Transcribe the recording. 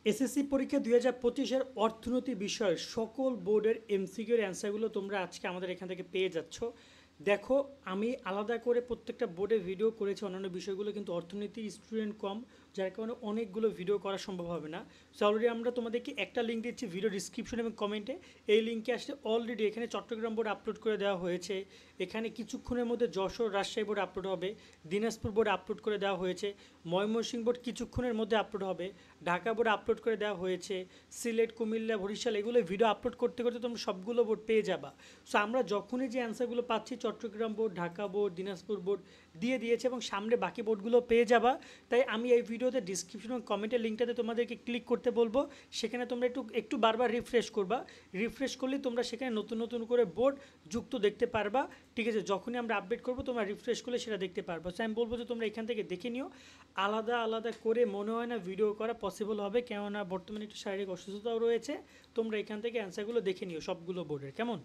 SSC পরীক্ষা 2025-এর অর্থনীতি বিষয়ের সকল বোর্ডের এমসিকিউর অ্যান্সারগুলো তোমরা আজকে আমাদের এখান থেকে পেয়ে যাচ্ছ। দেখো, আমি আলাদা করে প্রত্যেকটা বোর্ডে ভিডিও করেছি, অন্যান্য বিষয়গুলো কিন্তু অর্থনীতির স্টুডেন্ট কম, যার কারণে অনেকগুলো ভিডিও করা সম্ভব হবে না। সো অলরেডি আমরা তোমাদেরকে একটা লিঙ্ক দিচ্ছি ভিডিও ডিসক্রিপশন এবং কমেন্টে। এই লিঙ্কে আসলে অলরেডি এখানে চট্টগ্রাম বোর্ড আপলোড করে দেওয়া হয়েছে, এখানে কিছুক্ষণের মধ্যে যশোর রাজশাহী বোর্ড আপলোড হবে, দিনাজপুর বোর্ড আপলোড করে দেওয়া হয়েছে, ময়মনসিংহ বোর্ড কিছুক্ষণের মধ্যে আপলোড হবে, ঢাকা বোর্ড আপলোড করে দেওয়া হয়েছে, সিলেট, কুমিল্লা, বরিশাল, এগুলো ভিডিও আপলোড করতে করতে তোমরা সবগুলো বোর্ড পেয়ে যাবা। সো আমরা যখনই যে অ্যান্সারগুলো পাচ্ছি Chittagong board, Dhaka board, Dinajpur board দিয়ে দিয়েছে এবং সামনে বাকি বোর্ডগুলো পেয়ে যাবা। তাই আমি এই ভিডিওতে ডিসক্রিপশন এবং কমেন্টের লিঙ্কটাতে তোমাদেরকে ক্লিক করতে বলবো, সেখানে তোমরা একটু একটু বারবার রিফ্রেশ করবা। রিফ্রেশ করলে তোমরা সেখানে নতুন নতুন করে বোর্ড যুক্ত দেখতে পারবা। ঠিক আছে, যখনই আমরা আপডেট করবো তোমরা রিফ্রেশ করলে সেটা দেখতে পারবো। সো আমি বলবো যে তোমরা এখান থেকে দেখে নিও। আলাদা আলাদা করে মনে হয় না ভিডিও করা পসিবল হবে, কেননা বর্তমানে একটু শারীরিক অসুস্থতাও রয়েছে। তোমরা এখান থেকে অ্যান্সারগুলো দেখে নিও সবগুলো বোর্ডের, কেমন?